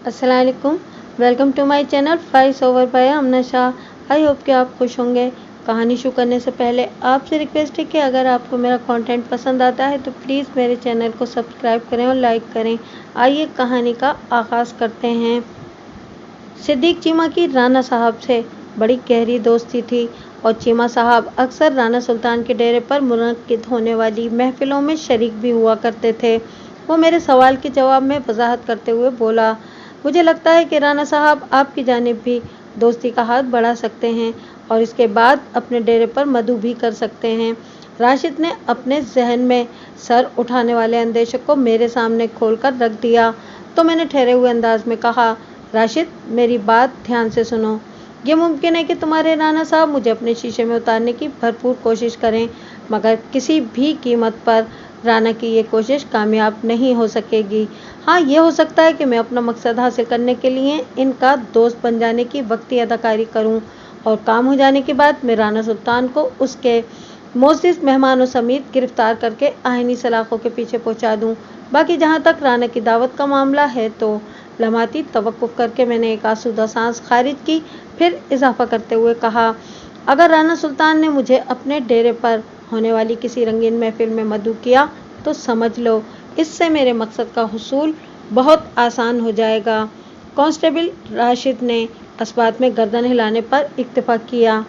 अस्सलाम वालेकुम। Welcome to my channel voice over by Amna Shah. I hope कि आप खुश होंगे। कहानी शुरू करने से पहले आपसे रिक्वेस्ट है कि अगर आपको मेरा कंटेंट पसंद आता है तो प्लीज़ मेरे चैनल को सब्सक्राइब करें और लाइक करें। आइए कहानी का आगाज़ करते हैं। सिद्दीक चीमा की राना साहब से बड़ी गहरी दोस्ती थी और चीमा साहब अक्सर राना सुल्तान के डेरे पर मुनक्किद होने वाली महफिलों में शरीक भी हुआ करते थे। वो मेरे सवाल के जवाब में वजाहत करते हुए बोला, मुझे लगता है कि राना साहब आपकी जानिब भी दोस्ती का हाथ बढ़ा सकते हैं और इसके बाद अपने डेरे पर मधु भी कर सकते हैं। राशिद ने अपने जहन में सर उठाने वाले अंदेशे को मेरे सामने खोलकर रख दिया तो मैंने ठहरे हुए अंदाज में कहा, राशिद मेरी बात ध्यान से सुनो। ये मुमकिन है कि तुम्हारे राना साहब मुझे अपने शीशे में उतारने की भरपूर कोशिश करें, मगर किसी भी कीमत पर राना की ये कोशिश कामयाब नहीं हो सकेगी। हाँ, ये हो सकता है कि मैं अपना मकसद हासिल करने के लिए इनका दोस्त बन जाने की वक्ती अदाकारी करूं और काम हो जाने के बाद मैं राना सुल्तान को उसके मोअज़्ज़िज़ मेहमानों समेत गिरफ्तार करके आईनी सलाखों के पीछे पहुंचा दूं। बाकी जहां तक राना की दावत का मामला है तो लम्हाती तवक्कुफ़ करके मैंने एक आसूदा सांस खारिज की, फिर इजाफा करते हुए कहा, अगर राना सुल्तान ने मुझे अपने डेरे पर होने वाली किसी रंगीन महफिल में मदऊ किया तो समझ लो इससे मेरे मकसद का हुसूल बहुत आसान हो जाएगा। कांस्टेबल राशिद ने इस बात में गर्दन हिलाने पर इत्तेफाक किया।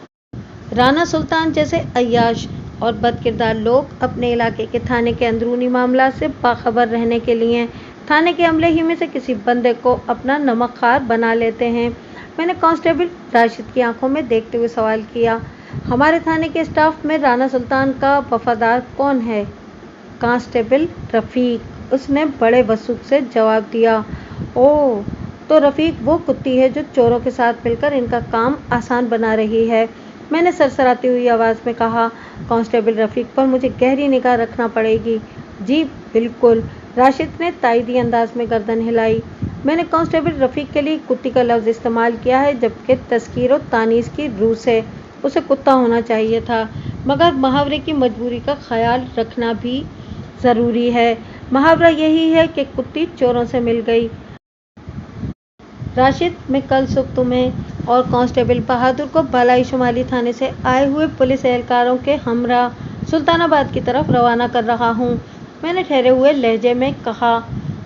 राना सुल्तान जैसे अय्याश और बदकिरदार लोग अपने इलाके के थाने के अंदरूनी मामला से बाखबर रहने के लिए थाने के अमले ही में से किसी बंदे को अपना नमकखार बना लेते हैं। मैंने कांस्टेबल राशिद की आंखों में देखते हुए सवाल किया, हमारे थाने के स्टाफ में राना सुल्तान का वफादार कौन है? कांस्टेबल रफ़ीक, उसने बड़े वसूख से जवाब दिया। ओह, तो रफ़ीक वो कुत्ती है जो चोरों के साथ मिलकर इनका काम आसान बना रही है। मैंने सरसराती हुई आवाज़ में कहा, कांस्टेबल रफ़ीक पर मुझे गहरी निगाह रखना पड़ेगी। जी बिल्कुल, राशिद ने तायदी अंदाज में गर्दन हिलाई। मैंने कांस्टेबल रफ़ीक के लिए कुत्ती का लफ्ज़ इस्तेमाल किया है, जबकि तस्कीर और तानीस की रूह से उसे कुत्ता होना चाहिए था, मगर मुहावरे की मजबूरी का ख्याल रखना भी ज़रूरी है। मुहावरा यही है कि कुत्ती चोरों से मिल गई। राशिद, मैं कल सुबह तुम्हें और कांस्टेबल बहादुर को बालाई शुमाली थाने से आए हुए पुलिस एहलकारों के हमरा सुल्तानाबाद की तरफ रवाना कर रहा हूँ। मैंने ठहरे हुए लहजे में कहा,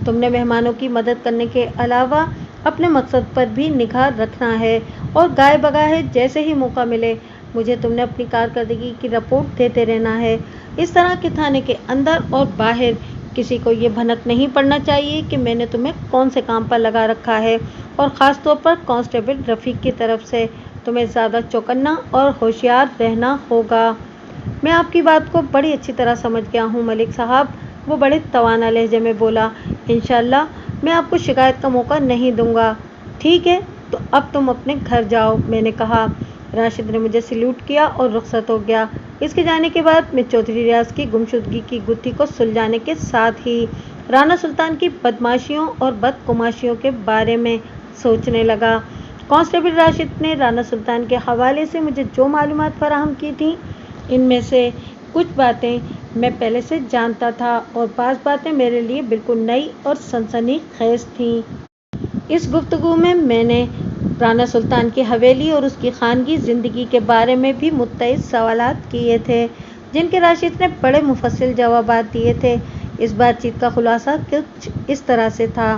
तुमने मेहमानों की मदद करने के अलावा अपने मकसद पर भी निगाह रखना है और गाय बगाए जैसे ही मौका मिले मुझे तुमने अपनी कारकर्दगी की रिपोर्ट देते रहना है। इस तरह के थाने के अंदर और बाहर किसी को ये भनक नहीं पड़ना चाहिए कि मैंने तुम्हें कौन से काम पर लगा रखा है, और ख़ास तौर पर कांस्टेबल रफ़ीक की तरफ से तुम्हें ज़्यादा चौकन्ना और होशियार रहना होगा। मैं आपकी बात को बड़ी अच्छी तरह समझ गया हूँ मलिक साहब, वो बड़े तवाना लहजे में बोला। इंशाअल्लाह मैं आपको शिकायत का मौका नहीं दूंगा। ठीक है, तो अब तुम अपने घर जाओ, मैंने कहा। राशिद ने मुझे सल्यूट किया और रुखसत हो गया। इसके जाने के बाद मैं चौधरी रियाज की गुमशुदगी की गुत्थी को सुलझाने के साथ ही राना सुल्तान की बदमाशियों और बदकुमाशियों के बारे में सोचने लगा। कांस्टेबल राशिद ने राना सुल्तान के हवाले से मुझे जो मालूमात फराहम की थी, इनमें से कुछ बातें मैं पहले से जानता था और बाज़ बातें मेरे लिए बिल्कुल नई और सनसनीखेज़ थीं। इस गुफ्तगू में मैंने राना सुल्तान की हवेली और उसकी खानगी ज़िंदगी के बारे में भी मुत्तइद सवालात किए थे, जिनके राशिद ने बड़े मुफस्सिल जवाबात दिए थे। इस बातचीत का खुलासा कुछ इस तरह से था।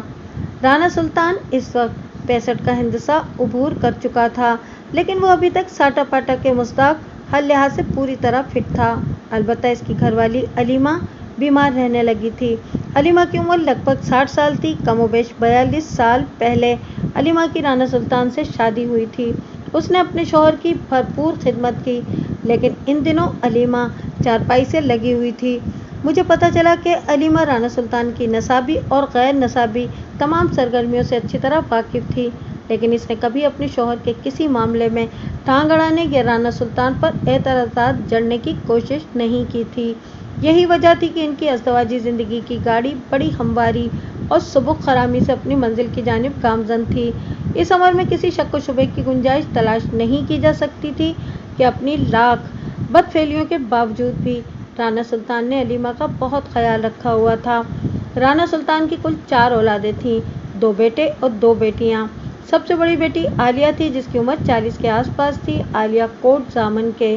राना सुल्तान इस वक्त 65 का हिंदसा अबूर कर चुका था, लेकिन वो अभी तक साटा पाटा के मुस्ताक हर लिहाज से पूरी तरह फिट था। अलबत्ता इसकी घरवाली अलीमा बीमार रहने लगी थी। अलीमा की उम्र लगभग 60 साल थी। कमोबेश 42 साल पहले अलीमा की राना सुल्तान से शादी हुई थी। उसने अपने शौहर की भरपूर खिदमत की, लेकिन इन दिनों अलीमा चारपाई से लगी हुई थी। मुझे पता चला कि अलीमा राना सुल्तान की नसाबी और गैर नसाबी तमाम सरगर्मियों से अच्छी तरह वाकिफ़ थी, लेकिन इसने कभी अपने शौहर के किसी मामले में टांग अड़ाने या राना सुल्तान पर एतराज़ात जड़ने की कोशिश नहीं की थी। यही वजह थी कि इनकी अज़दवाजी ज़िंदगी की गाड़ी बड़ी हमवारी और सुबुक खरामी से अपनी मंजिल की जानिब गामज़न थी। इस अमर में किसी शक व शुबे की गुंजाइश तलाश नहीं की जा सकती थी कि अपनी लाख बदफेलियों के बावजूद भी राना सुल्तान ने अलीमा का बहुत ख्याल रखा हुआ था। राना सुल्तान की कुल 4 औलादें थीं। 2 बेटे और 2 बेटियां। सबसे बड़ी बेटी आलिया थी, जिसकी उम्र 40 के आसपास थी। आलिया कोट जामन के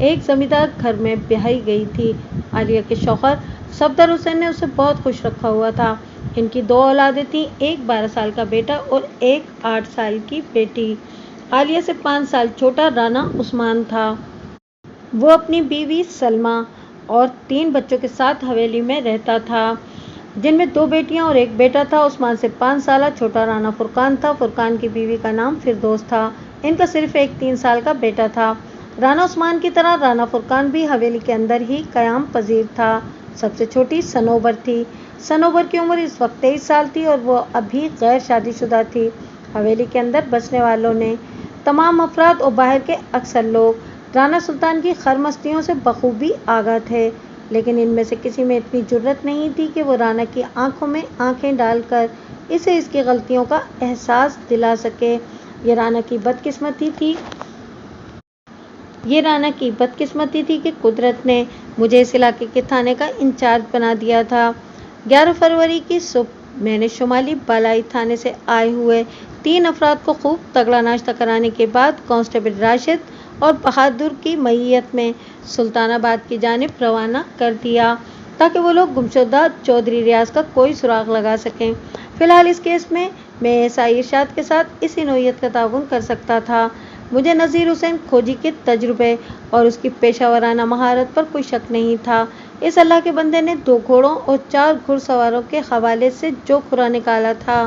एक जमींदार घर में ब्याही गई थी। आलिया के शौहर सफदर हुसैन ने उसे बहुत खुश रखा हुआ था। इनकी 2 औलादें थीं, एक 12 साल का बेटा और एक 8 साल की बेटी। आलिया से 5 साल छोटा राना उस्मान था। वो अपनी बीवी सलमा और 3 बच्चों के साथ हवेली में रहता था, जिनमें 2 बेटियां और 1 बेटा था। उस्मान से 5 साल छोटा राना फुरकान था। फुरकान की बीवी का नाम फिरदौस था। इनका सिर्फ एक 3 साल का बेटा था। राना उस्मान की तरह राना फुरकान भी हवेली के अंदर ही कयाम पजीर था। सबसे छोटी सनोबर थी। सनोबर की उम्र इस वक्त 23 साल थी और वो अभी गैर शादीशुदा थी। हवेली के अंदर बसने वालों ने तमाम अफराद और बाहर के अक्सर लोग राना सुल्तान की खरमस्तियों से बखूबी आगाह थे, लेकिन इनमें से किसी में इतनी जुर्रत नहीं थी कि वो राना की आंखों में आंखें डालकर इसे इसकी गलतियों का एहसास दिला सके। ये राना की बदकिस्मती थी कि कुदरत ने मुझे इस इलाके के थाने का इंचार्ज बना दिया था। 11 फरवरी की सुबह मैंने शुमाली बालाई थाने से आए हुए 3 अफराद को खूब तगड़ा नाश्ता कराने के बाद कांस्टेबल राशिद और बहादुर की मईयत में सुल्तानाबाद की जानिब रवाना कर दिया, ताकि वो लोग गुमशुदा चौधरी रियाज का कोई सुराग लगा सकें। फिलहाल इस केस में मैं एसआई इरशाद के साथ इसी नौयत का ताउन कर सकता था। मुझे नज़ीर हुसैन खोजी के तजुर्बे और उसकी पेशावराना महारत पर कोई शक नहीं था। इस अल्लाह के बंदे ने 2 घोड़ों और 4 घुड़सवारों के हवाले से जो खुरा निकाला था,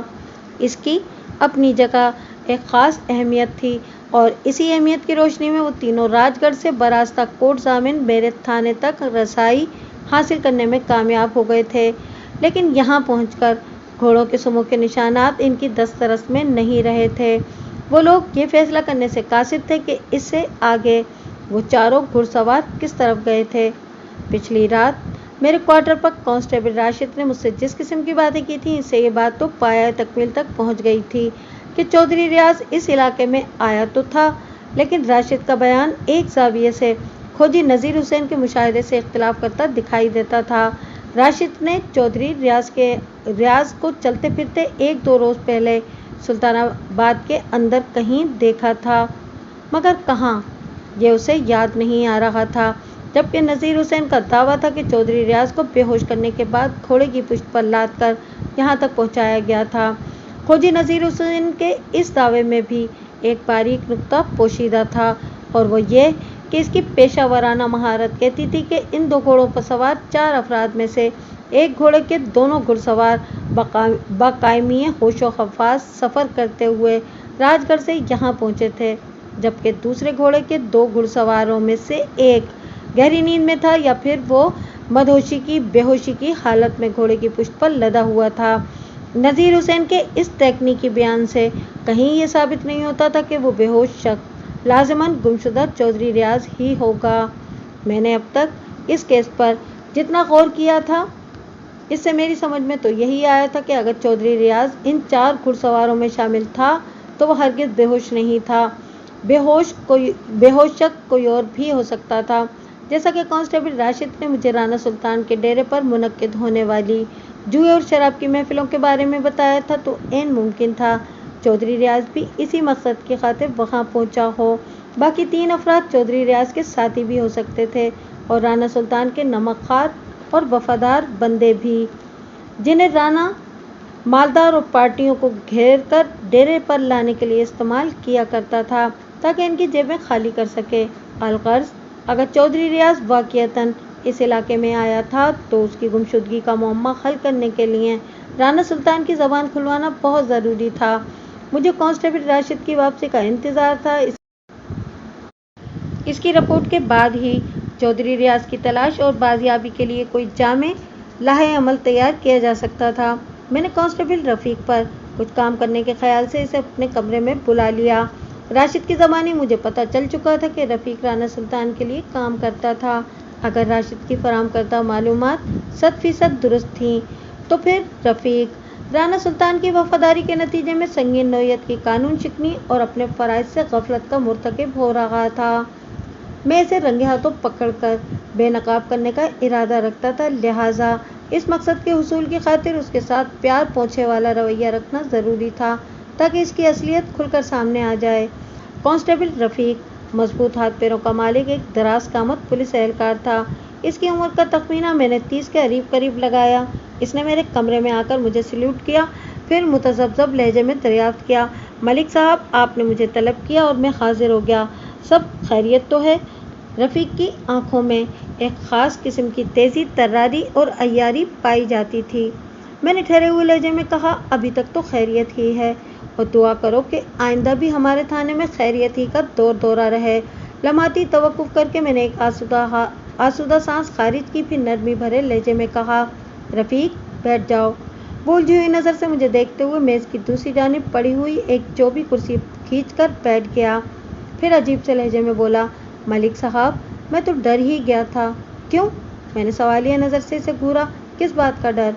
इसकी अपनी जगह एक ख़ास अहमियत थी, और इसी अहमियत की रोशनी में वो तीनों राजगढ़ से बरास्ता कोट जामिन मेरे थाने तक रसाई हासिल करने में कामयाब हो गए थे। लेकिन यहाँ पहुंचकर घोड़ों के सुमों के निशानात इनकी दस्तरस में नहीं रहे थे। वो लोग ये फैसला करने से कासिर थे कि इससे आगे वो चारों घुड़सवार किस तरफ गए थे। पिछली रात मेरे क्वार्टर पर कांस्टेबल राशिद ने मुझसे जिस किस्म की बातें की थी, इससे ये बात तो पाया तकमील तक पहुंच गई थी कि चौधरी रियाज इस इलाके में आया तो था, लेकिन राशिद का बयान एक ज़ाविये से खोजी नज़ीर हुसैन के मुशाहिदे से इख्तिलाफ करता दिखाई देता था। राशिद ने चौधरी रियाज को चलते फिरते 1-2 रोज़ पहले सुल्तानाबाद के अंदर कहीं देखा था, मगर कहाँ, ये उसे याद नहीं आ रहा था। जबकि नज़ीर हुसैन का दावा था कि चौधरी रियाज को बेहोश करने के बाद घोड़े की पुश्त पर लाद कर यहाँ तक पहुँचाया गया था। खोजी नज़ीर हुसैन के इस दावे में भी एक बारीक नुक्ता पोशीदा था, और वो ये कि इसकी पेशावराना महारत कहती थी कि इन 2 घोड़ों पर सवार 4 अफराद में से एक घोड़े के दोनों घुड़सवार बाकायमी होशो हवास सफ़र करते हुए राजगढ़ से यहाँ पहुँचे थे, जबकि दूसरे घोड़े के 2 घुड़सवारों में से एक गहरी नींद में था, या फिर वो बेहोशी की हालत में घोड़े की पुश्त पर लदा हुआ था। नज़ीर हुसैन के इस तकनीकी बयान से कहीं ये साबित नहीं होता था कि वो बेहोश शख्स लाज़िमन गुमशुदा चौधरी रियाज ही होगा। मैंने अब तक इस केस पर जितना गौर किया था, इससे मेरी समझ में तो यही आया था कि अगर चौधरी रियाज इन 4 घुड़सवारों में शामिल था तो वो हरगिज़ बेहोश नहीं था। बेहोश शख्स कोई और भी हो सकता था। जैसा कि कांस्टेबल राशिद ने मुझे राना सुल्तान के डेरे पर मुनक्किद होने वाली जुए और शराब की महफिलों के बारे में बताया था, तो ऐन मुमकिन था चौधरी रियाज भी इसी मकसद की खातिर वहाँ पहुँचा हो। बाकी 3 अफराद चौधरी रियाज के साथी भी हो सकते थे, और राना सुल्तान के नमकखार और वफादार बंदे भी, जिन्हें राना मालदार और पार्टियों को घेर कर डेरे पर लाने के लिए इस्तेमाल किया करता था, ताकि इनकी जेबें खाली कर सके। अलगर्ज अगर चौधरी रियाज वाक़ियतन इस इलाके में आया था, तो उसकी गुमशुदगी का मुअम्मा हल करने के लिए राना सुल्तान की ज़बान खुलवाना बहुत ज़रूरी था। मुझे कांस्टेबल राशिद की वापसी का इंतज़ार था। इसकी रिपोर्ट के बाद ही चौधरी रियाज की तलाश और बाजियाबी के लिए कोई जामे लाहे अमल तैयार किया जा सकता था। मैंने कांस्टेबल रफ़ीक पर कुछ काम करने के ख्याल से इसे अपने कमरे में बुला लिया। राशिद की ज़बानी मुझे पता चल चुका था कि रफ़ीक राना सुल्तान के लिए काम करता था। अगर राशिद की फराहम करदा मालूमात 100% दुरुस्त थी, तो फिर रफ़ीक राना सुल्तान की वफादारी के नतीजे में संगीन नौयत की कानून शिकनी और अपने फ़राइज़ से गफलत का मुर्तकिब हो रहा था। मैं इसे रंगे हाथों पकड़कर बेनकाब करने का इरादा रखता था, लिहाजा इस मकसद के हुसूल की खातिर उसके साथ प्यार पहुँचे वाला रवैया रखना ज़रूरी था ताकि इसकी असलियत खुलकर सामने आ जाए। कांस्टेबल रफ़ीक मजबूत हाथ पैरों का मालिक एक दराज कामत पुलिस एहलकार था। इसकी उम्र का तखमीना मैंने 30 के करीब लगाया। इसने मेरे कमरे में आकर मुझे सल्यूट किया, फिर मुतज़ब्ज़ब लहजे में दरियाफ्त किया, मलिक साहब आपने मुझे तलब किया और मैं हाजिर हो गया, सब खैरियत तो है? रफ़ीक की आंखों में एक ख़ास किस्म की तेज़ी, तर्रारी और अय्यारी पाई जाती थी। मैंने ठहरे हुए लहजे में कहा, अभी तक तो खैरियत ही है और दुआ करो कि आइंदा भी हमारे थाने में खैरियत ही का दौर दौरा रहे। लम्हाती तवक्कुफ़ करके मैंने एक आसूदा सांस खारिज की, फिर नरमी भरे लहजे में कहा, रफ़ीक बैठ जाओ। वो उलझी हुई नज़र से मुझे देखते हुए मेज़ की दूसरी जानिब पड़ी हुई एक चौबी कुर्सी खींचकर बैठ गया। फिर अजीब से लहजे में बोला, मलिक साहब मैं तो डर ही गया था। क्यों? मैंने सवालिया नज़र से इसे घूरा। किस बात का डर?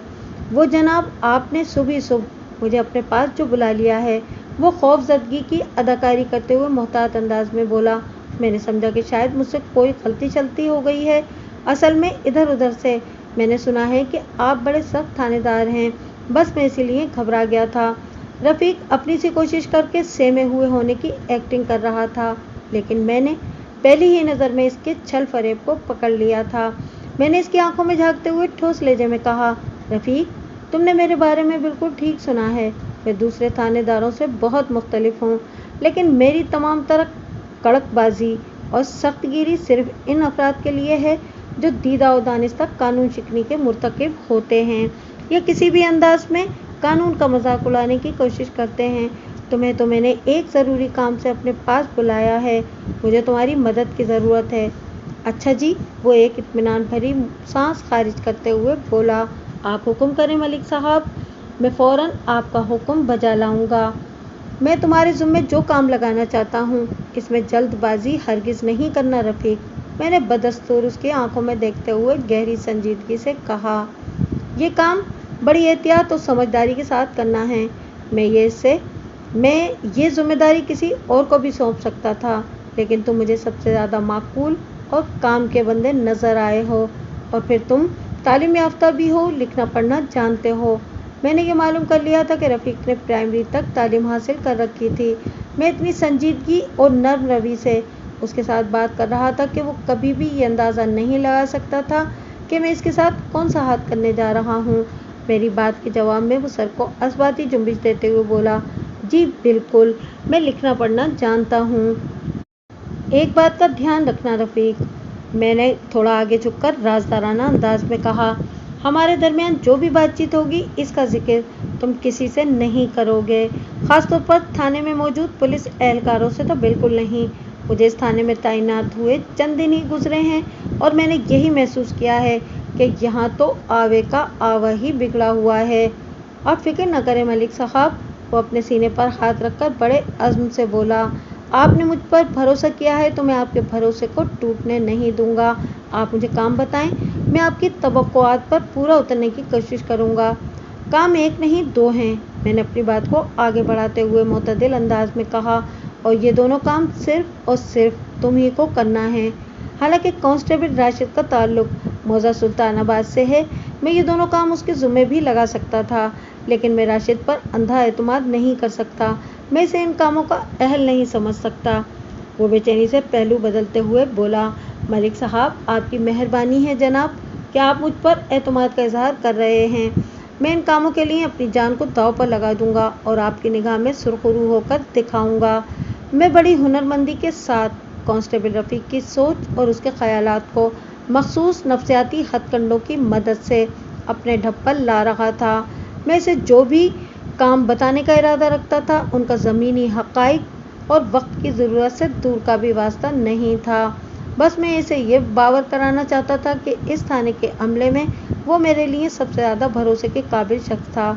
वो जनाब आपने सुबह सुबह मुझे अपने पास जो बुला लिया है। वो खौफजदगी की अदाकारी करते हुए मोहतात अंदाज में बोला। मैंने समझा कि शायद मुझसे कोई गलती चलती हो गई है। असल में इधर उधर से मैंने सुना है कि आप बड़े सख्त थानेदार हैं, बस मैं इसीलिए घबरा गया था। रफ़ीक अपनी सी कोशिश करके सहमे हुए होने की एक्टिंग कर रहा था, लेकिन मैंने पहली ही नज़र में इसके छल फरेब को पकड़ लिया था। मैंने इसकी आंखों में झांकते हुए ठोस लहजे में कहा, रफ़ीक तुमने मेरे बारे में बिल्कुल ठीक सुना है। मैं दूसरे थानेदारों से बहुत मुख्तलिफ हूँ, लेकिन मेरी तमाम तरह कड़कबाजी और सख्तगिरी सिर्फ इन अफराद के लिए है जो दीदा और दानिस्ता कानून शिकनी के मुर्तकिब होते हैं या किसी भी अंदाज में कानून का मजाक उड़ाने की कोशिश करते हैं। तुम्हें तो मैंने एक ज़रूरी काम से अपने पास बुलाया है, मुझे तुम्हारी मदद की ज़रूरत है। अच्छा जी, वो एक इत्मीनान भरी सांस खारिज करते हुए बोला, आप हुक्म करें मलिक साहब, मैं फ़ौरन आपका हुक्म बजा लाऊंगा। मैं तुम्हारे ज़िम्मे जो काम लगाना चाहता हूँ, इसमें जल्दबाजी हरगिज़ नहीं करना रफ़ीक। मैंने बदस्तूर उसकी आंखों में देखते हुए गहरी संजीदगी से कहा, ये काम बड़ी एहतियात और समझदारी के साथ करना है। मैं ये ज़िम्मेदारी किसी और को भी सौंप सकता था, लेकिन तुम मुझे सबसे ज़्यादा माकूल और काम के बंदे नज़र आए हो, और फिर तुम तालीम याफ्ता भी हो, लिखना पढ़ना जानते हो। मैंने ये मालूम कर लिया था कि रफ़ीक ने प्राइमरी तक तालीम हासिल कर रखी थी। मैं इतनी संजीदगी और नर्म रवि से उसके साथ बात कर रहा था कि वो कभी भी ये अंदाज़ा नहीं लगा सकता था कि मैं इसके साथ कौन सा हाथ करने जा रहा हूँ। मेरी बात के जवाब में वो सर को असबाती जुम्बिश देते हुए बोला, जी बिल्कुल, मैं लिखना पढ़ना जानता हूँ। एक बात का ध्यान रखना रफ़ीक, मैंने थोड़ा आगे झुककर राजदाराना अंदाज में कहा, हमारे दरमियान जो भी बातचीत होगी इसका जिक्र तुम किसी से नहीं करोगे, ख़ासतौर पर थाने में मौजूद पुलिस एहलकारों से तो बिल्कुल नहीं। मुझे इस थाने में तैनात हुए चंद दिन ही गुजरे हैं और मैंने यही महसूस किया है कि यहाँ तो आवे का आवा ही बिगड़ा हुआ है। आप फिक्र न करें मलिक साहब, वो अपने सीने पर हाथ रखकर बड़े अज़्म से बोला, आपने मुझ पर भरोसा किया है तो मैं आपके भरोसे को टूटने नहीं दूंगा। आप मुझे काम बताएं, मैं आपकी तवक्कुआत पर पूरा उतरने की कोशिश करूंगा। काम एक नहीं दो हैं, मैंने अपनी बात को आगे बढ़ाते हुए मुतदिल अंदाज में कहा, और ये दोनों काम सिर्फ और सिर्फ तुम ही को करना है। हालांकि कांस्टेबल राशिद का ताल्लुक मौजा सुल्तानाबाद से है, मैं ये दोनों काम उसके ज़िम्मे भी लगा सकता था, लेकिन मैं राशिद पर अंधा एतमाद नहीं कर सकता। मैं इसे इन कामों का अहल नहीं समझ सकता। वो बेचैनी से पहलू बदलते हुए बोला, मलिक साहब आपकी मेहरबानी है जनाब, क्या आप मुझ पर एतमाद का इजहार कर रहे हैं? मैं इन कामों के लिए अपनी जान को दांव पर लगा दूंगा और आपकी निगाह में सुरखरू होकर दिखाऊंगा। मैं बड़ी हुनरमंदी के साथ कांस्टेबल रफ़ीक की सोच और उसके ख़यालात को मखसूस नफ्सियाती हथकंडों की मदद से अपने ढप पर ला रहा था। मैं इसे जो भी काम बताने का इरादा रखता था, उनका ज़मीनी हक़ाइक़ और वक्त की ज़रूरत से दूर का भी वास्ता नहीं था। बस मैं इसे ये बावर कराना चाहता था कि इस थाने के अमले में वो मेरे लिए सबसे ज़्यादा भरोसे के काबिल शख्स था।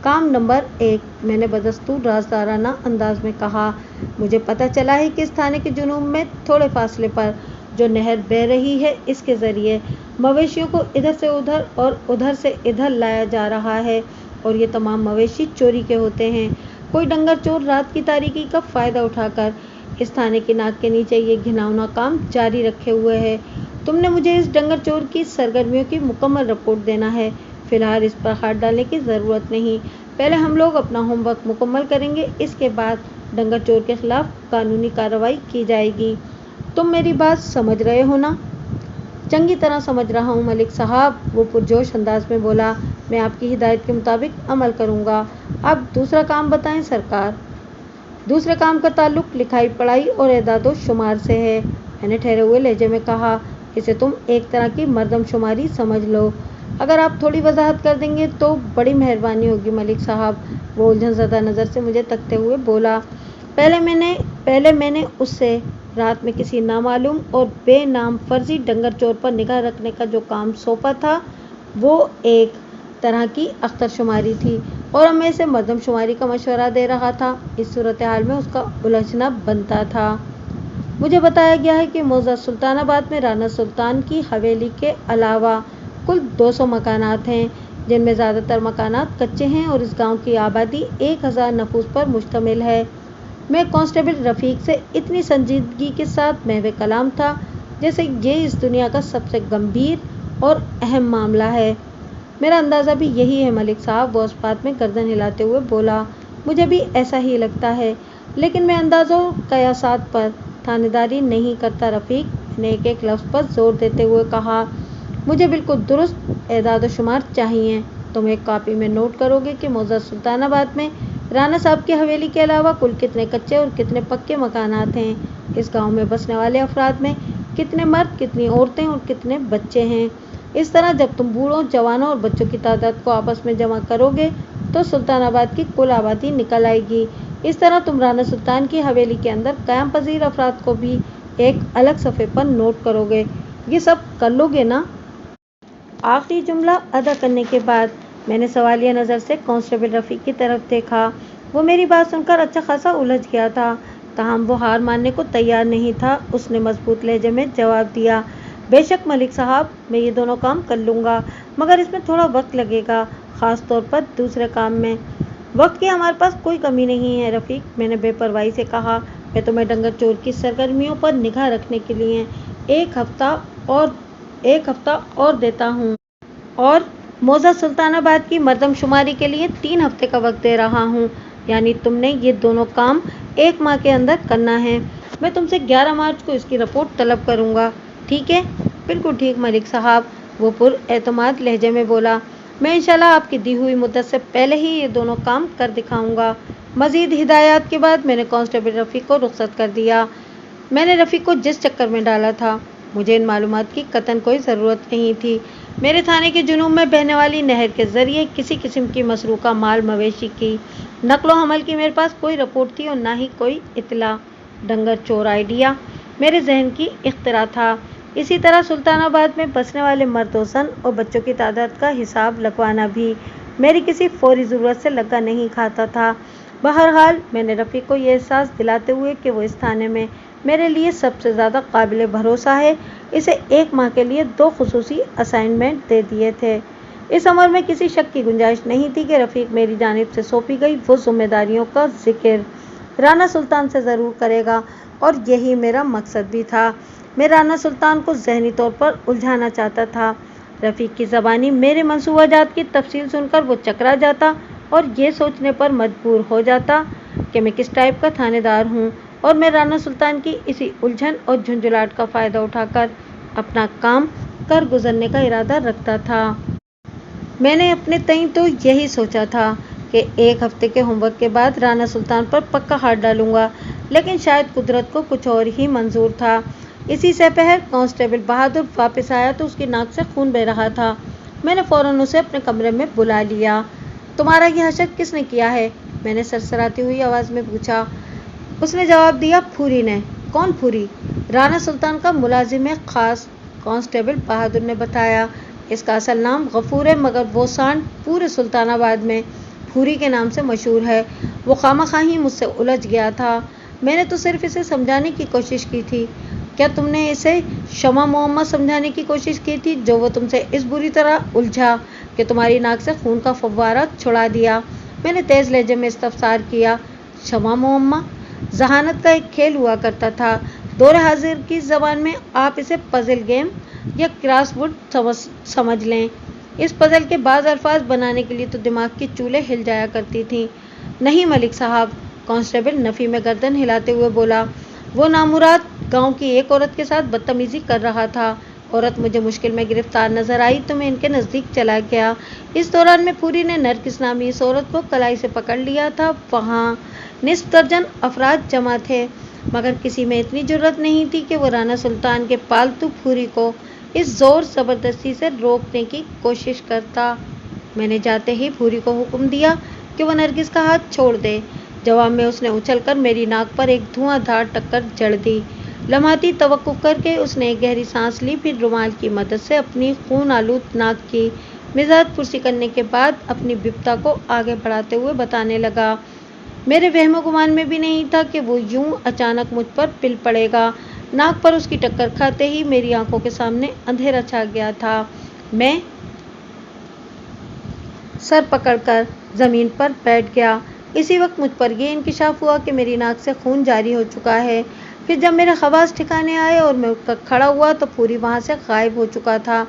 काम नंबर 1, मैंने बदस्तूर राजदाराना अंदाज में कहा, मुझे पता चला है कि इस थाने के जुनूब में थोड़े फासले पर जो नहर बह रही है, इसके ज़रिए मवेशियों को इधर से उधर और उधर से इधर लाया जा रहा है, और ये तमाम मवेशी चोरी के होते हैं। कोई डंगर चोर रात की तारीकी का फ़ायदा उठाकर इस थाने की नाक के नीचे ये घिनौना काम जारी रखे हुए है। तुमने मुझे इस डंगर चोर की सरगर्मियों की मुकम्मल रिपोर्ट देना है। فی الحال اس پر ہاتھ ڈالنے کی ضرورت نہیں، پہلے ہم لوگ اپنا ہوم ورک مکمل کریں گے، اس کے بعد ڈنگر چور کے خلاف قانونی کارروائی کی جائے گی۔ تم میری بات سمجھ رہے ہو نا؟ چنگی طرح سمجھ رہا ہوں ملک صاحب، وہ پرجوش انداز میں بولا۔ میں آپ کی ہدایت کے مطابق عمل کروں گا۔ اب دوسرا کام بتائیں سرکار۔ دوسرے کام کا تعلق لکھائی پڑھائی اور اعداد و شمار سے ہے، میں نے ٹھہرے ہوئے لہجے میں کہا۔ اسے تم ایک طرح کی مردم شماری سمجھ لو۔ اگر آپ تھوڑی وضاحت کر دیں گے تو بڑی مہربانی ہوگی ملک صاحب، وہ الجھن زدہ نظر سے مجھے تکتے ہوئے بولا۔ پہلے میں نے اس سے رات میں کسی نامعلوم اور بے نام فرضی ڈنگر چور پر نگاہ رکھنے کا جو کام سونپا تھا وہ ایک طرح کی اختر شماری تھی، اور اب میں اسے مردم شماری کا مشورہ دے رہا تھا۔ اس صورتحال میں اس کا الجھنا بنتا تھا۔ مجھے بتایا گیا ہے کہ موضوع سلطان آباد میں رانا سلطان کی حویلی کے علاوہ کل 200 مکانات ہیں، جن میں زیادہ تر مکانات کچے ہیں، اور اس گاؤں کی آبادی 1000 نفوس پر مشتمل ہے۔ میں کانسٹیبل رفیق سے اتنی سنجیدگی کے ساتھ محو کلام تھا جیسے یہ اس دنیا کا سب سے گمبھیر اور اہم معاملہ ہے۔ میرا اندازہ بھی یہی ہے ملک صاحب، وہ اس بات میں گردن ہلاتے ہوئے بولا۔ مجھے بھی ایسا ہی لگتا ہے، لیکن میں اندازوں قیاسات پر تھانے داری نہیں کرتا رفیق، نے ایک ایک لفظ پر زور دیتے ہوئے کہا۔ مجھے بالکل درست اعداد و شمار چاہیے۔ تم ایک کاپی میں نوٹ کرو گے کہ موضوع سلطان آباد میں رانا صاحب کی حویلی کے علاوہ کل کتنے کچے اور کتنے پکے مکانات ہیں، اس گاؤں میں بسنے والے افراد میں کتنے مرد، کتنی عورتیں اور کتنے بچے ہیں۔ اس طرح جب تم بوڑھوں، جوانوں اور بچوں کی تعداد کو آپس میں جمع کرو گے تو سلطان آباد کی کل آبادی نکل آئے گی۔ اس طرح تم رانا سلطان کی حویلی کے اندر قیام پذیر افراد کو بھی ایک الگ صفحے پر نوٹ کرو گے۔ یہ سب کر لو گے نا؟ آخری جملہ ادا کرنے کے بعد میں نے سوالیہ نظر سے کانسٹیبل رفیق کی طرف دیکھا۔ وہ میری بات سن کر اچھا خاصا الجھ گیا تھا، تاہم وہ ہار ماننے کو تیار نہیں تھا۔ اس نے مضبوط لہجے میں جواب دیا، بے شک ملک صاحب، میں یہ دونوں کام کر لوں گا، مگر اس میں تھوڑا وقت لگے گا، خاص طور پر دوسرے کام میں۔ وقت کی ہمارے پاس کوئی کمی نہیں ہے رفیق، میں نے بے پرواہی سے کہا۔ میں تمہیں ڈنگر چور کی سرگرمیوں پر نگاہ رکھنے کے لیے ایک ہفتہ اور دیتا ہوں، اور موضوع سلطان آباد کی مردم شماری کے لیے 3 ہفتے کا وقت دے رہا ہوں، یعنی تم نے یہ دونوں کام 1 ماہ کے اندر کرنا ہے۔ میں تم سے 11 مارچ کو اس کی رپورٹ طلب کروں گا، ٹھیک ہے؟ بالکل ٹھیک ملک صاحب، وہ پر اعتماد لہجے میں بولا۔ میں انشاءاللہ آپ کی دی ہوئی مدت سے پہلے ہی یہ دونوں کام کر دکھاؤں گا۔ مزید ہدایات کے بعد میں نے کانسٹیبل رفیق کو رخصت کر دیا۔ میں نے رفیق کو جس چکر میں ڈالا تھا، مجھے ان معلومات کی قطعاً کوئی ضرورت نہیں تھی۔ میرے تھانے کے جنوب میں بہنے والی نہر کے ذریعے کسی قسم کی مسروقہ مال مویشی کی نقل و حمل کی میرے پاس کوئی رپورٹ تھی اور نہ ہی کوئی اطلاع۔ ڈنگر چور آئیڈیا میرے ذہن کی اختراع تھا۔ اسی طرح سلطان آباد میں بسنے والے مرد و زن اور بچوں کی تعداد کا حساب لگوانا بھی میری کسی فوری ضرورت سے لگا نہیں کھاتا تھا۔ بہرحال میں نے رفیق کو یہ احساس دلاتے ہوئے کہ وہ اس تھانے میں میرے لیے سب سے زیادہ قابل بھروسہ ہے، اسے 1 ماہ کے لیے 2 خصوصی اسائنمنٹ دے دیے تھے۔ اس امر میں کسی شک کی گنجائش نہیں تھی کہ رفیق میری جانب سے سونپی گئی وہ ذمہ داریوں کا ذکر رانا سلطان سے ضرور کرے گا، اور یہی میرا مقصد بھی تھا۔ میں رانا سلطان کو ذہنی طور پر الجھانا چاہتا تھا۔ رفیق کی زبانی میرے منصوبہ جات کی تفصیل سن کر وہ چکرا جاتا اور یہ سوچنے پر مجبور ہو جاتا کہ میں کس ٹائپ کا تھانے دار ہوں، اور میں رانا سلطان کی اسی الجھن اور جھنجھلاہٹ کا فائدہ اٹھا کر اپنا کام کر گزرنے کا ارادہ رکھتا تھا۔ میں نے اپنے تئیں تو یہی سوچا تھا کہ 1 ہفتے کے ہوم ورک کے بعد رانا سلطان پر پکا ہاتھ ڈالوں گا، لیکن شاید قدرت کو کچھ اور ہی منظور تھا۔ اسی سپہر کانسٹیبل بہادر واپس آیا تو اس کی ناک سے خون بہہ رہا تھا۔ میں نے فوراً اسے اپنے کمرے میں بلا لیا۔ تمہارا یہ حشر کس نے کیا ہے؟ میں نے سرسراتی ہوئی آواز میں پوچھا۔ اس نے جواب دیا، پھوری نے۔ کون پھوری؟ رانا سلطان کا ملازم خاص، کانسٹیبل بہادر نے بتایا۔ اس کا اصل نام غفور ہے، مگر وہ سانڈ پورے سلطان آباد میں پھوری کے نام سے مشہور ہے۔ وہ خواہ ہی مجھ سے الجھ گیا تھا۔ میں نے تو صرف اسے سمجھانے کی کوشش کی تھی۔ کیا تم نے اسے شمع معمہ سمجھانے کی کوشش کی تھی جو وہ تم سے اس بری طرح الجھا کہ تمہاری ناک سے خون کا فوارہ چھڑا دیا؟ میں نے تیز لہجے میں استفسار کیا۔ شمع معمہ ذہانت کا ایک کھیل ہوا کرتا تھا۔ دور حاضر کی زبان میں آپ اسے پزل گیم یا کراس ورڈ سمجھ لیں۔ इस पजल के बाज़ अल्फाज बनाने के लिए तो दिमाग की चूलें हिल जाया करती थीं। नहीं मलिक साहब, कांस्टेबल नफ़ी में गर्दन हिलाते हुए बोला। वो नामुराद गांव की एक औरत के साथ बदतमीजी कर रहा था। औरत मुझे मुश्किल में गिरफ्तार नजर आई तो मैं इनके नज़दीक चला गया। इस दौरान में पूरी ने नरगिस नामी इस औरत को कलाई से पकड़ लिया था। वहाँ निस्फ दर्जन अफराद जमा थे, मगर किसी में इतनी जुर्रत नहीं थी कि वो राना सुल्तान के पालतू फूरी को इस जोर ज़बरदस्ती से रोकने की कोशिश करता। मैंने जाते ही फूरी को हुक्म दिया कि वो नरगिस का हाथ छोड़ दे। जवाब में उसने उछलकर मेरी नाक पर एक धुआंधार टक्कर जड़ दी। लम्हाती तवक्कुफ करके उसने एक गहरी सांस ली, फिर रुमाल की मदद से अपनी खून आलूद नाक की मिजाज पुरसी करने के बाद अपनी बिपता को आगे बढ़ाते हुए बताने लगा। मेरे वहमो गुमान में भी नहीं था कि वो यूं अचानक मुझ पर पिल पड़ेगा। नाक पर उसकी टक्कर खाते ही मेरी आंखों के सामने अंधेरा छा गया था। मैं सर पकड़कर जमीन पर बैठ गया। इसी वक्त मुझ पर यह इंकिशाफ हुआ कि मेरी नाक से खून जारी हो चुका है। फिर जब मेरे खवास ठिकाने आए और मैं उठकर खड़ा हुआ तो पूरी वहां से गायब हो चुका था।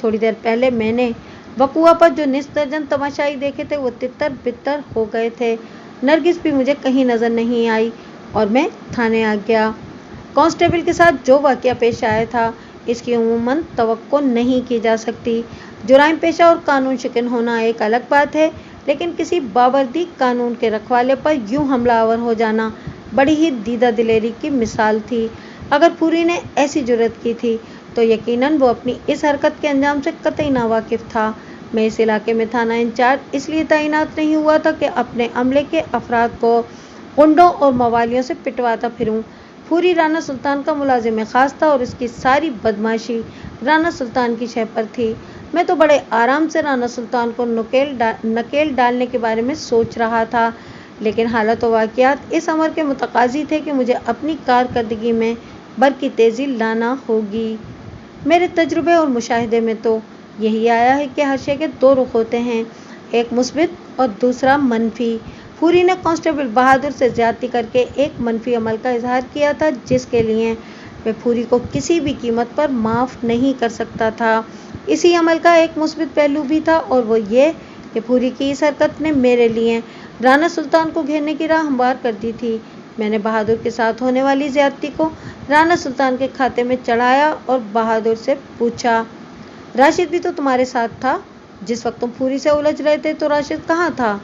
थोड़ी देर पहले मैंने वकुआ पर जो निस्फ दर्जन तमाशाई देखे थे वो तितर बितर हो गए थे। नरगिस भी मुझे कहीं नजर नहीं आई और मैं थाने आ गया। कांस्टेबल के साथ जो वाकया पेश आया था इसकी उमूमन तवक्को नहीं की जा सकती। जुराइम पेशा और कानून शिकन होना एक अलग बात है, लेकिन किसी बावर्दी कानून के रखवाले पर यूं हमलावर हो जाना बड़ी ही दीदा दिलेरी की मिसाल थी। अगर पूरी ने ऐसी जुर्रत की थी तो यकीनन वो अपनी इस हरकत के अंजाम से कतई नावाकिफ था। मैं इस इलाके में थाना इंचार्ज इसलिए तैनात नहीं हुआ था कि अपने अमले के अफराद को गुंडों और मवालियों से पिटवाता फिरूं। पूरी राना सुल्तान का मुलाजिम खास था और इसकी सारी बदमाशी राना सुल्तान की शह पर थी। मैं तो बड़े आराम से राना सुल्तान को नकेल डालने के बारे में सोच रहा था, लेकिन हालत व वाक़ियात इस अमर के मुतकाजी थे कि मुझे अपनी कारकर्दगी में बरकी तेज़ी लाना होगी। मेरे तजुर्बे और मुशाहिदे में तो यही आया है कि हर शय के दो रुख होते हैं, एक मुस्बित और दूसरा मनफी। पूरी ने कांस्टेबल बहादुर से ज्यादती करके एक मनफी अमल का इजहार किया था, जिसके लिए मैं पूरी को किसी भी कीमत पर माफ़ नहीं कर सकता था। इसी अमल का एक मुस्बित पहलू भी था और वो ये कि पूरी की इस हरकत ने मेरे लिए राना सुल्तान को घेरने की राह हमवार कर दी थी। मैंने बहादुर के साथ होने वाली ज्यादती को राना सुल्तान के खाते में चढ़ाया और बहादुर से पूछा, राशिद भी तो तुम्हारे साथ था? जिस वक्त तुम पूरी से उलझ रहे थे तो राशिद कहाँ था?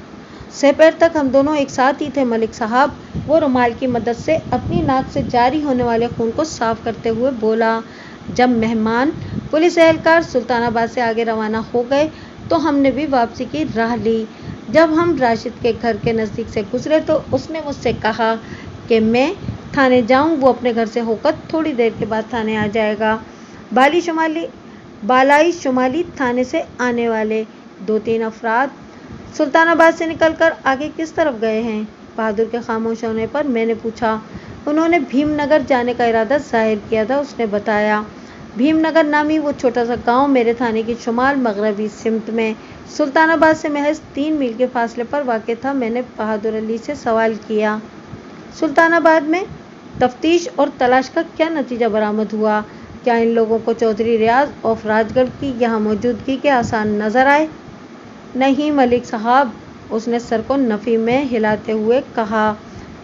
सह पैर तक हम दोनों एक साथ ही थे मलिक साहब। वो रुमाल की मदद से अपनी नाक से जारी होने वाले खून को साफ करते हुए बोला। जब मेहमान पुलिस एहलकार सुल्तानाबाद से आगे रवाना हो गए तो हमने भी वापसी की राह ली। जब हम राशिद के घर के नज़दीक से गुजरे तो उसने मुझसे कहा कि मैं थाने जाऊं। वो अपने घर से होकर थोड़ी देर के बाद थाने आ जाएगा। बालाई शुमाली थाने से आने वाले 2-3 अफराद सुल्तानाबाद से निकलकर आगे किस तरफ गए हैं? बहादुर के खामोश होने पर मैंने पूछा। उन्होंने भीमनगर जाने का इरादा जाहिर किया था, उसने बताया। भीमनगर नामी वो छोटा सा गांव मेरे थाने की शुमाल मगरबी सिमत में सुल्तानाबाद से महज 3 मील के फासले पर वाक़ था। मैंने बहादुर अली से सवाल किया, सुल्तानाबाद में तफ्तीश और तलाश का क्या नतीजा बरामद हुआ? क्या इन लोगों को चौधरी रियाज ऑफ राजगढ़ की यहाँ मौजूदगी के आसार नजर आए? नहीं मलिक साहब, उसने सर को नफ़ी में हिलाते हुए कहा।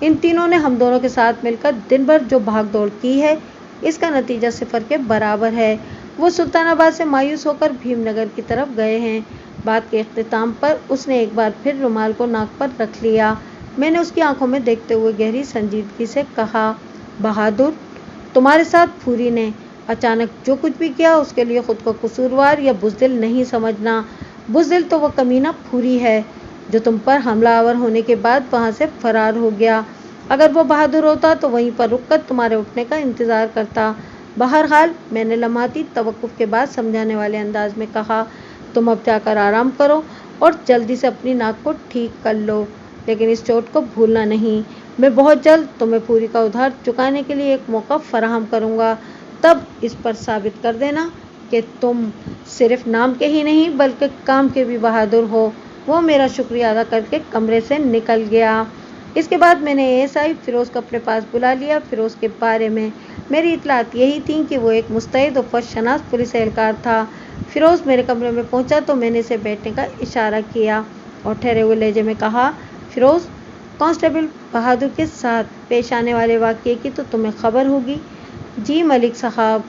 इन तीनों ने हम दोनों के साथ मिलकर दिन भर जो भाग दौड़ की है इसका नतीजा सिफर के बराबर है। वो सुल्तानाबाद से मायूस होकर भीमनगर की तरफ गए हैं। बात के इख्तिताम पर उसने एक बार फिर रुमाल को नाक पर रख लिया। मैंने उसकी आंखों में देखते हुए गहरी संजीदगी से कहा, बहादुर, तुम्हारे साथ फूरी ने अचानक जो कुछ भी किया उसके लिए खुद को कसूरवार या बुज़दिल नहीं समझना। बुज़दिल तो वो कमीना फूरी है जो तुम पर हमलावर होने के बाद वहां से फरार हो गया। अगर वो बहादुर होता तो वहीं पर रुककर तुम्हारे उठने का इंतजार करता। बहरहाल, मैंने लम्हाती तवक्कुफ के बाद समझाने वाले अंदाज में कहा, तुम अब जाकर आराम करो और जल्दी से अपनी नाक को ठीक कर लो, लेकिन इस चोट को भूलना नहीं। मैं बहुत जल्द तुम्हें पूरी का उधार चुकाने के लिए एक मौका फराहम करूंगा। तब इस पर साबित कर देना कि तुम सिर्फ नाम के ही नहीं बल्कि काम के भी बहादुर हो। वो मेरा शुक्रिया अदा करके कमरे से निकल गया। इसके बाद मैंने एएसआई फिरोज़ को अपने पास बुला लिया। फिरोज़ के बारे में मेरी इतलात यही थी कि वो एक मुस्तैद और फर्शनास पुलिस एहलकार था। फिरोज मेरे कमरे में पहुंचा तो मैंने इसे बैठने का इशारा किया और ठहरे हुए लहजे में कहा, फिरोज, कांस्टेबल बहादुर के साथ पेश आने वाले वाकये की तो तुम्हें खबर होगी। जी मलिक साहब,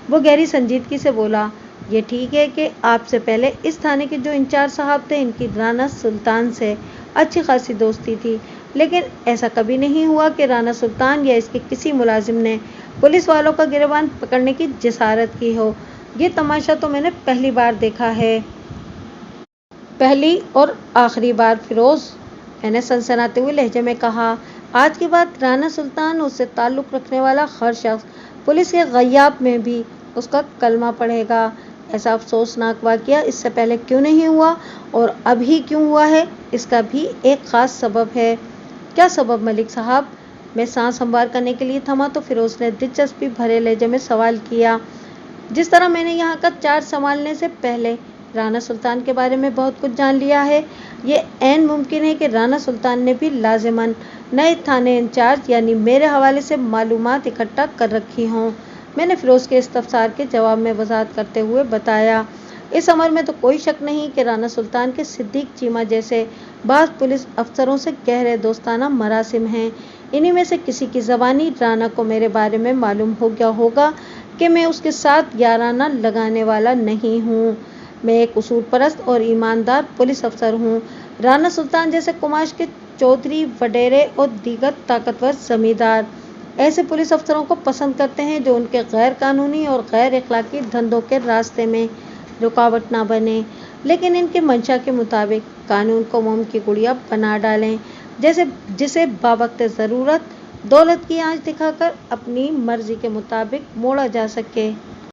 वो गहरी संजीदगी से बोला। ये ठीक है कि आपसे पहले इस थाने के जो इंचार्ज साहब थे, इनकी राना सुल्तान से अच्छी खासी दोस्ती थी, लेकिन ऐसा कभी नहीं हुआ कि राना सुल्तान या इसके किसी मुलाजिम ने पुलिस वालों का गिरबान पकड़ने की जिसारत की हो। ये तमाशा तो मैंने पहली बार देखा है। पहली और आखिरी बार फिरोज, मैंने सनसनाते हुए लहजे में कहा। आज के बाद राना सुल्तान, उससे ताल्लुक़ रखने वाला हर शख्स पुलिस के ग़याब में भी उसका कलमा पढ़ेगा। ऐसा अफसोसनाक वाक़या इससे पहले क्यों नहीं हुआ और अभी क्यों हुआ है, इसका भी एक ख़ास सबब है। क्या सबब मलिक साहब? मैं सांस हमवार करने के लिए थमा तो फिरोज ने दिलचस्पी भरे लहजे में सवाल किया। जिस तरह मैंने यहाँ का चार्ज संभालने से पहले राना सुल्तान के बारे में बहुत कुछ जान लिया है, ये ऐन मुमकिन है कि राना सुल्तान ने भी लाजिमन नए थाने इंचार्ज यानी मेरे हवाले से मालूमात इकट्ठा कर रखी हों। मैंने फिरोज के इस्तफसार के जवाब में वजाहत करते हुए बताया। इस अमर में तो कोई शक नहीं कि राना सुल्तान के सिद्दीक चीमा जैसे बाज़ पुलिस अफसरों से गहरे दोस्ताना मरासिम हैं। इन्हीं में से किसी की ज़बानी राना को मेरे बारे में मालूम हो गया होगा कि मैं उसके साथ याराना लगाने वाला नहीं हूँ। मैं एक उसूल परस्त और ईमानदार पुलिस अफसर हूँ। राना सुल्तान जैसे कुमाश के चौधरी, वडेरे और दीगर ताकतवर जमींदार ऐसे पुलिस अफसरों को पसंद करते हैं जो उनके गैर कानूनी और गैर अखलाकी धंधों के रास्ते में रुकावट ना बने, लेकिन इनके मंशा के मुताबिक कानून को मोम की गुड़िया बना डालें, जैसे जिसे बावक्त ज़रूरत दौलत की आंच दिखाकर अपनी मर्जी के मुताबिक मोड़ा जा सके।